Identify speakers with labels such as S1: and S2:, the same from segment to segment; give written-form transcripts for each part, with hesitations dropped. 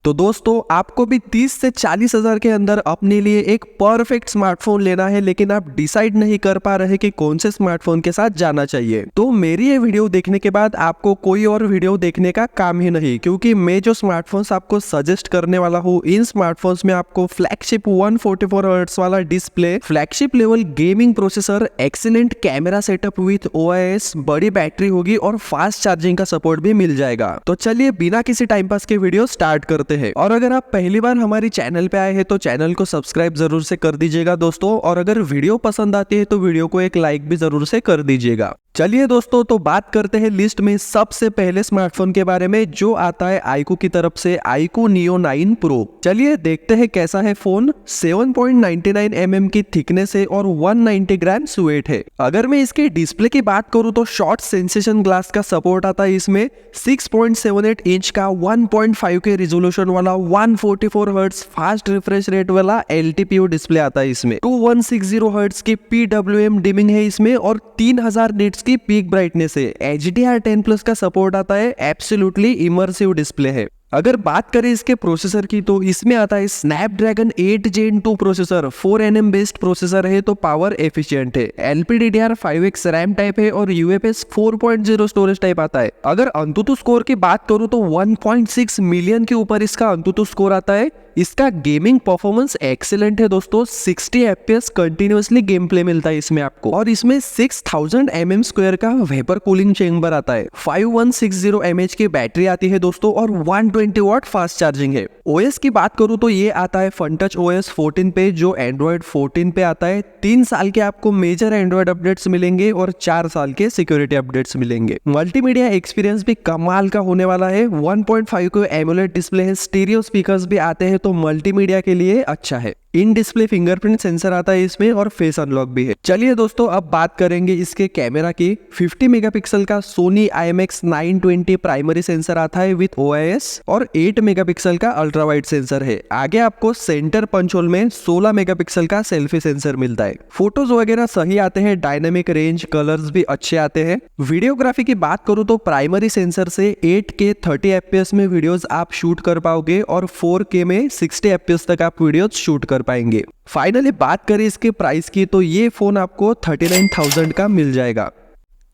S1: तो दोस्तों आपको भी 30 से 40 हजार के अंदर अपने लिए एक परफेक्ट स्मार्टफोन लेना है, लेकिन आप डिसाइड नहीं कर पा रहे कि कौन से स्मार्टफोन के साथ जाना चाहिए। तो मेरी ये वीडियो देखने के बाद आपको कोई और वीडियो देखने का काम ही नहीं, क्योंकि मैं जो स्मार्टफोन्स आपको सजेस्ट करने वाला हूँ, इन स्मार्टफोन्स में आपको फ्लैगशिप 144 हर्ट्ज वाला display, flagship level gaming processor, excellent camera setup with OIS, बड़ी बैटरी होगी और फास्ट चार्जिंग का सपोर्ट भी मिल जाएगा। तो चलिए बिना किसी टाइम पास के वीडियो स्टार्ट करते हैं। और अगर आप पहली बार हमारी चैनल पे आए हैं तो चैनल को सब्सक्राइब जरूर से कर दीजिएगा दोस्तों, और अगर वीडियो पसंद आती है तो वीडियो को एक लाइक भी जरूर से कर दीजिएगा। चलिए दोस्तों, तो बात करते हैं लिस्ट में सबसे पहले स्मार्टफोन के बारे में, जो आता है iQOO की तरफ से, iQOO Neo 9 Pro। चलिए देखते हैं कैसा है फोन। 7.99 mm की थिकनेस है और 190 ग्राम वेट है। अगर मैं इसके डिस्प्ले की बात करूं तो शॉर्ट सेंसेशन ग्लास का सपोर्ट आता है इसमें। 6.78 इंच का 1.5 के रिजोल्यूशन वाला 144 हर्ट्ज फास्ट रिफ्रेश रेट वाला LTPO डिस्प्ले आता है इसमें। 2160 हर्ट्ज की PWM डिमिंग है इसमें और 3000 निट्स की पीक ब्राइटनेस है। HDR10+ का सपोर्ट आता है। एब्सोल्युटली इमर्सिव डिस्प्ले है। अगर बात करें इसके प्रोसेसर की तो इसमें आता है Snapdragon 8 Gen 2 processor, 4nm based processor है तो पावर एफिशिएंट है। LPDDR5X रैम टाइप है और UFS 4.0 स्टोरेज टाइप आता है। अगर अंतुतु स्कोर की बात करूं तो 1.6 मिलियन के ऊपर इसका अंतुतु स्कोर आता है। इसका गेमिंग परफॉर्मेंस एक्सीलेंट है दोस्तों। 60 FPS कंटिन्यूअसली गेम प्ले मिलता है इसमें आपको, और इसमें 6000 mm² का वेपर कूलिंग चेंबर आता है। 5160 mAh की बैटरी आती है दोस्तों और 120 वाट फास्ट चार्जिंग है। OS की बात करूं तो ये आता है FunTouch OS 14 पे, जो Android 14 पे आता है। 3 साल के आपको मेजर एंड्रॉइड अपडेट्स मिलेंगे और 4 साल के सिक्योरिटी अपडेट्स मिलेंगे। मल्टीमीडिया एक्सपीरियंस भी कमाल का होने वाला है। 1.5 को एमोलेड डिस्प्ले है, स्टीरियो स्पीकर्स भी आते हैं तो मल्टीमीडिया के लिए अच्छा है। इन डिस्प्ले फिंगरप्रिंट सेंसर आता है इसमें और फेस अनलॉक भी है। चलिए दोस्तों, अब बात करेंगे इसके कैमरा की। 50 मेगापिक्सल का Sony IMX 920 प्राइमरी सेंसर आता है विथ OIS और 8 मेगापिक्सल का अल्ट्रा वाइड सेंसर है। आगे आपको सेंटर पंच होल में 16 मेगापिक्सल का सेल्फी सेंसर मिलता है। फोटोज वगैरह सही आते हैं, डायनेमिक रेंज, कलर्स भी अच्छे आते हैं। वीडियोग्राफी की बात करूं तो प्राइमरी सेंसर से 8K 30 FPS में वीडियोस आप शूट कर पाओगे और 4K में 60 FPS तक आप वीडियोस शूट कर पाएंगे। फाइनली बात करें इसके प्राइस की तो ये फोन आपको 39,000 का मिल जाएगा।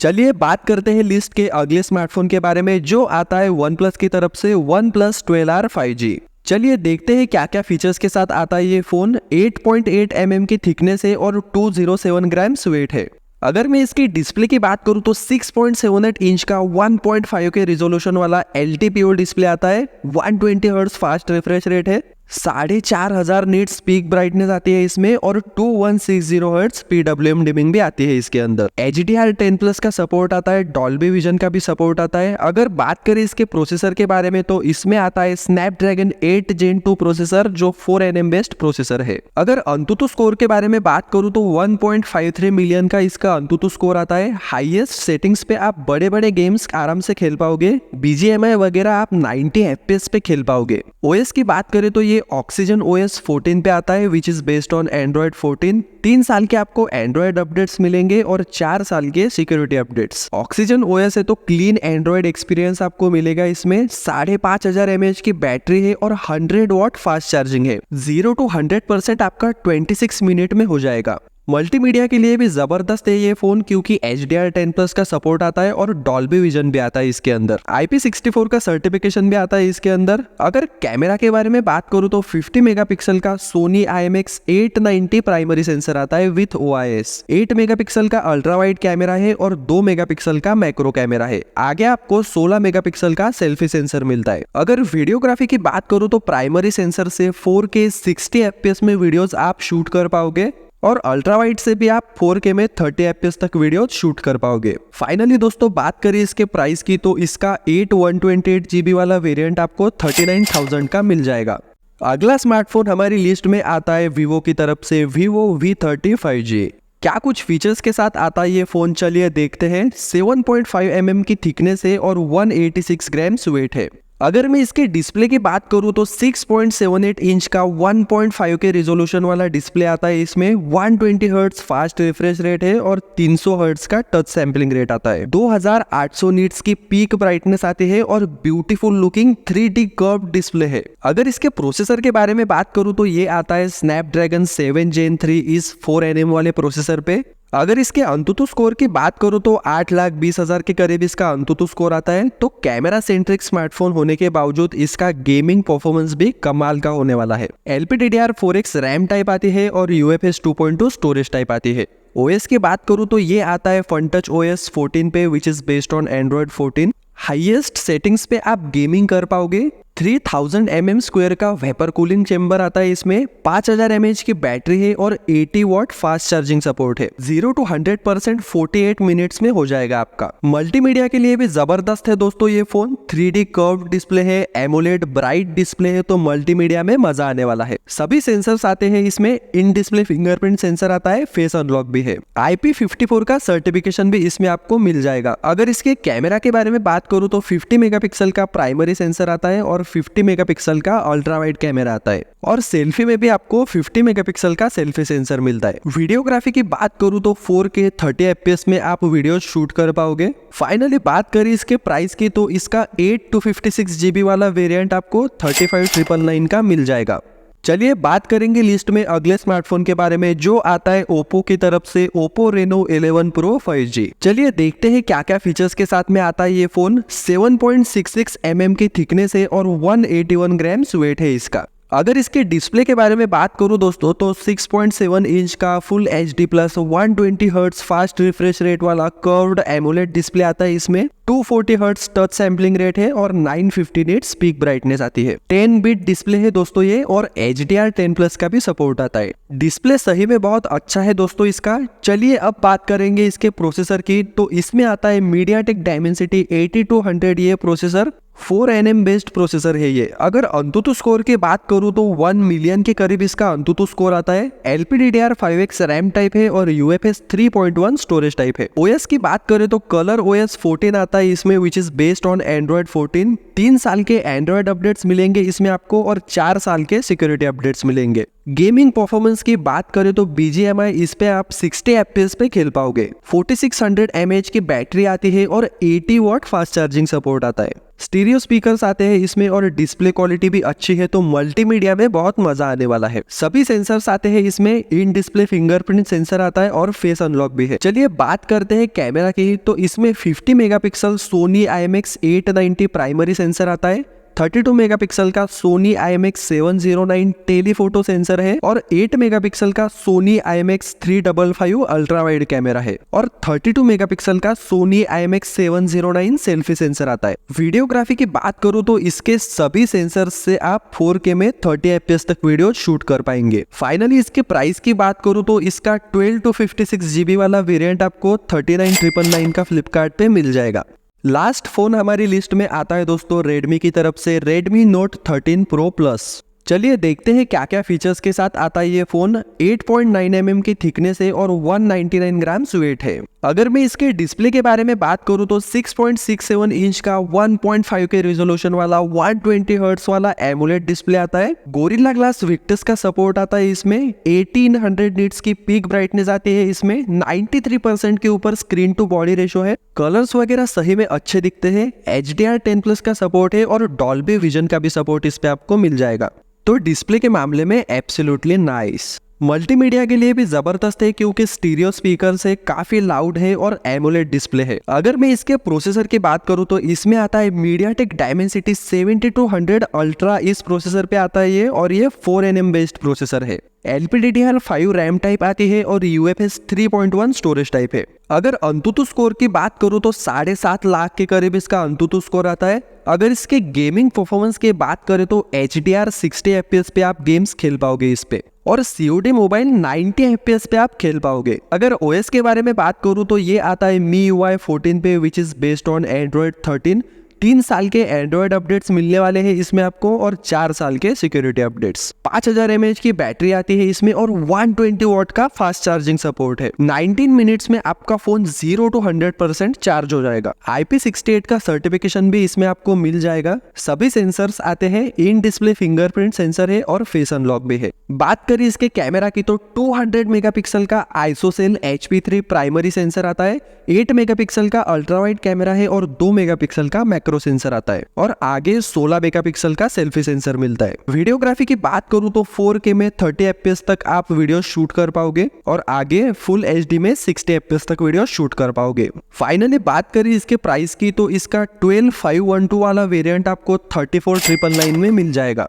S1: चलिए बात करते हैं लिस्ट के अगले स्मार्टफोन के बारे में, जो आता है OnePlus की तरफ से, OnePlus 12R 5G। चलिए देखते हैं क्या क्या फीचर्स के साथ आता है ये फोन। 8.8 mm की थिकनेस है और 207 ग्राम वेट है। अगर मैं इसकी डिस्प्ले की बात करूं तो 6.78 इंच का 1.5 के रिजोल्यूशन वाला LTPO डिस्प्ले आता है। 120 हर्ट्ज फास्ट रिफ्रेश रेट है। 4500 निट्स पीक ब्राइटनेस आती है इसमें और 2160 हर्ट्ज PWM डिमिंग भी आती है इसके अंदर। HDR10+ का सपोर्ट आता है, डॉल्बी विजन का भी सपोर्ट आता है। अगर बात करें इसके प्रोसेसर के बारे में तो इसमें आता है स्नैपड्रैगन 8 Gen 2 प्रोसेसर, जो 4nm बेस्ड प्रोसेसर है। अगर अंतुतु स्कोर के बारे में बात करूं तो 1.53 मिलियन का इसका अंतुतु स्कोर आता है। हाईएस्ट सेटिंग्स पे आप बड़े बड़े गेम्स आराम से खेल पाओगे। BGMI वगैरह आप 90 FPS पे खेल पाओगे। OS की बात करें तो ये Oxygen OS 14 पे आता है, which is based on Android 14। 3 साल के आपको एंड्रॉइड अपडेट्स मिलेंगे और 4 साल के सिक्योरिटी अपडेट्स। Oxygen OS है तो क्लीन एंड्रॉइड एक्सपीरियंस आपको मिलेगा इसमें। 5500 mAh की बैटरी है और 100 वाट फास्ट चार्जिंग है। 0 to 100% आपका 26 मिनट में हो जाएगा। मल्टीमीडिया के लिए भी जबरदस्त है ये फोन, क्योंकि HDR10+ का सपोर्ट आता है और डॉल्बी विजन भी आता है इसके अंदर। IP64 का सर्टिफिकेशन भी आता है इसके अंदर। अगर कैमरा के बारे में बात करूं तो 50 मेगापिक्सल का Sony IMX 890 प्राइमरी सेंसर आता है विथ OIS। 8 मेगापिक्सल का अल्ट्रा वाइड कैमरा है और 2 मेगापिक्सल का मैक्रो कैमरा है। आगे आपको 16 मेगापिक्सल का सेल्फी सेंसर मिलता है। अगर वीडियोग्राफी की बात करूं तो प्राइमरी सेंसर से 4K 60 FPS में वीडियोस आप शूट कर पाओगे और अल्ट्रा वाइड से भी आप 4K में 30 FPS तक वीडियो शूट कर पाओगे। फाइनली दोस्तों बात करें इसके प्राइस की तो इसका 8 128 GB वाला वेरिएंट आपको 39,000 का मिल जाएगा। अगला स्मार्टफोन हमारी लिस्ट में आता है Vivo की तरफ से, Vivo V30 5G। क्या कुछ फीचर्स के साथ आता है ये फोन, चलिए देखते हैं। 7.5 mm की थिकनेस है और 186 ग्राम वेट है। अगर मैं इसके डिस्प्ले की बात करूं तो 6.78 इंच का 1.5 के रिजोल्यूशन वाला डिस्प्ले आता है। इसमें 120 हर्ट्ज फास्ट रिफ्रेश रेट है और 300 हर्ट्ज का टच सैंपलिंग रेट आता है। 2800 नीट्स की पीक ब्राइटनेस आती है और beautiful looking 3D curve display है। अगर इसके प्रोसेसर के बारे में बात करूं तो ये आता है स्नैपड्रैगन 7 Gen 3 इस 4nm वाले प्रोसेसर पे। अगर इसके अंतुतु स्कोर की बात करूं तो 8,20,000 के करीब इसका अंतुतु स्कोर आता है। तो कैमरा सेंट्रिक स्मार्टफोन होने के बावजूद इसका गेमिंग परफॉर्मेंस भी कमाल का होने वाला है। LPDDR4X रैम टाइप आती है और UFS 2.2 स्टोरेज टाइप आती है। OS की बात करूं तो ये आता है FunTouch OS 14 पे which is based on Android 14। Highest settings पे आप गेमिंग कर पाओगे। 3000 mm² का वेपर कूलिंग चेंबर आता है। इसमें 5000 mAh की बैटरी है और 80 वॉट फास्ट चार्जिंग सपोर्ट है। 0 to 100% 48 मिनट्स में हो जाएगा आपका। मल्टीमीडिया के लिए भी जबरदस्त है दोस्तों ये फोन। 3D कर्व डिस्प्ले है, एमोलेड ब्राइट डिस्प्ले है, तो मल्टीमीडिया में मजा आने वाला है। सभी सेंसर्स आते हैं इसमें। इन डिस्प्ले फिंगरप्रिंट सेंसर आता है, फेस अनलॉक भी है। IP54 का सर्टिफिकेशन भी इसमें आपको मिल जाएगा। अगर इसके कैमरा के बारे में बात करूं तो 50 मेगापिक्सल का प्राइमरी सेंसर आता है और 50 मेगापिक्सल का अल्ट्रा वाइड कैमरा आता है। और सेल्फी में भी आपको 50 मेगापिक्सल का सेल्फी सेंसर मिलता है। वीडियोग्राफी की बात करूं तो 4K 30 FPS में आप वीडियो शूट कर पाओगे। फाइनली बात करें इसके प्राइस की तो इसका 8 to 56 GB वाला वेरिएंट आपको 35,999 का मिल जाएगा। चलिए बात करेंगे लिस्ट में अगले स्मार्टफोन के बारे में जो आता है ओप्पो की तरफ से, ओप्पो Reno 11 Pro 5G। चलिए देखते हैं क्या क्या फीचर्स के साथ में आता है ये फोन। 7.66 mm की थिकनेस है और 181 ग्राम्स वेट है इसका। अगर इसके डिस्प्ले के बारे में बात करूं दोस्तों तो 6.7 इंच का full HD plus 120 hertz fast refresh rate वाला कर्व्ड एमोलेड डिस्प्ले आता है। इसमें 240 हर्ट्ज टच सैंपलिंग रेट है और 950 निट्स पीक ब्राइटनेस आती है। 10 बिट डिस्प्ले है दोस्तों ये और HDR10+ का भी सपोर्ट आता है। डिस्प्ले सही में बहुत अच्छा है दोस्तों इसका। चलिए अब बात करेंगे इसके प्रोसेसर की। तो इसमें आता है MediaTek Dimensity 8200 ये प्रोसेसर। 4nm बेस्ड प्रोसेसर है ये। अगर अंतुतु स्कोर की बात करूं तो 1 मिलियन के करीब इसका अंतुतु स्कोर आता है। LPDDR5X रैम टाइप है और UFS 3.1 स्टोरेज टाइप है। OS की बात करें तो कलर OS 14 आता है इसमें which is based on Android 14। 3 साल के एंड्रॉयड अपडेट्स मिलेंगे इसमें आपको और 4 साल के सिक्योरिटी अपडेट्स मिलेंगे। गेमिंग परफॉर्मेंस की बात करें तो BGMI इस पे आप 60 FPS पे खेल पाओगे। 4600 mAh की बैटरी आती है और 80 वॉट फास्ट चार्जिंग सपोर्ट आता है। स्टीरियो स्पीकर्स आते हैं इसमें और डिस्प्ले क्वालिटी भी अच्छी है, तो मल्टीमीडिया में बहुत मजा आने वाला है। सभी सेंसर्स आते हैं इसमें। इन डिस्प्ले फिंगरप्रिंट सेंसर आता है और फेस अनलॉक भी है। चलिए बात करते हैं कैमरा की। तो इसमें 50 megapixel Soni IMX 890 primary sensor आता है। 32 मेगापिक्सल का सोनी IMX 709 टेलीफोटो सेंसर है और 8 मेगापिक्सल का Sony IMX 355 ultra wide camera है और 32 मेगापिक्सल का सोनी IMX 709 सेल्फी सेंसर आता है। वीडियोग्राफी की बात करूं तो इसके सभी सेंसर से आप 4K में 30 FPS तक वीडियो शूट कर पाएंगे। फाइनली इसके प्राइस की बात करूं तो इसका 12 to 56 GB वाला वेरिएंट आपको 39,999 का फ्लिपकार्ट पे मिल जाएगा। लास्ट फोन हमारी लिस्ट में आता है दोस्तों Redmi की तरफ से, Redmi Note 13 Pro Plus। चलिए देखते हैं क्या क्या फीचर्स के साथ आता है ये फोन। 8.9 mm की थिकनेस है और 199 ग्राम्स वेट है। अगर मैं इसके डिस्प्ले के बारे में बात करूं तो 6.67 इंच का 1.5 के रिजोल्यूशन वाला 120 हर्ट्ज वाला एमोलेड डिस्प्ले आता है। गोरिल्ला ग्लास विक्टस का सपोर्ट आता है इसमें। 1800 निट्स की पीक ब्राइटनेस आती है इसमें। 93% के ऊपर स्क्रीन टू बॉडी रेशो है। कलर्स वगैरह सही में अच्छे दिखते हैं। HDR10+ का सपोर्ट है और डॉल्बी विजन का भी सपोर्ट इस पे आपको मिल जाएगा। तो डिस्प्ले के मामले में एब्सोल्युटली नाइस। मल्टीमीडिया के लिए भी जबरदस्त है क्योंकि स्टीरियो स्पीकर से काफी लाउड है और एमोलेड डिस्प्ले है। अगर मैं इसके प्रोसेसर की बात करूं तो इसमें आता है MediaTek Dimensity 7200 अल्ट्रा। इस प्रोसेसर पे आता है ये और ये 4nm बेस्ड प्रोसेसर है। LPDDR5 रैम टाइप आती है और UFS 3.1 स्टोरेज टाइप है। अगर अंतुतु स्कोर की बात करूं तो 7.5 लाख के करीब इसका अंतुतु स्कोर आता है। अगर इसके गेमिंग परफॉर्मेंस की बात करें तो HDR 60 FPS पे आप गेम्स खेल पाओगे इस पे और COD मोबाइल 90 FPS पे आप खेल पाओगे। अगर OS के बारे में बात करूं तो ये आता है MIUI 14 पे which is based on Android 13। 3 साल के एंड्रॉइड अपडेट्स मिलने वाले हैं इसमें आपको और 4 साल के सिक्योरिटी अपडेट्स। 5000 mAh की बैटरी आती है इसमें और 120 वॉट का फास्ट चार्जिंग सपोर्ट है। 19 मिनट्स में आपका फोन 0 to 100% चार्ज हो जाएगा। IP68 का सर्टिफिकेशन भी इसमें आपको मिल जाएगा। सभी सेंसर्स आते हैं, इन डिस्प्ले फिंगरप्रिंट सेंसर है और फेस अनलॉक भी है। बात करें इसके कैमरा की तो 200 मेगापिक्सल का आइसोसेल HP3 प्राइमरी सेंसर आता है, 8 मेगापिक्सल का अल्ट्रा वाइड कैमरा है और 2 मेगापिक्सल का मैक्रो सेंसर आता है और आगे 16 मेगापिक्सल का सेल्फी सेंसर मिलता है। वीडियोग्राफी की बात करूं तो 4K में 30 FPS तक आप वीडियो शूट कर पाओगे और आगे फुल HD में 60 FPS तक वीडियो शूट कर पाओगे। फाइनली बात करें इसके प्राइस की तो इसका 12512 वाला वेरिएंट आपको 34,999 में मिल जाएगा।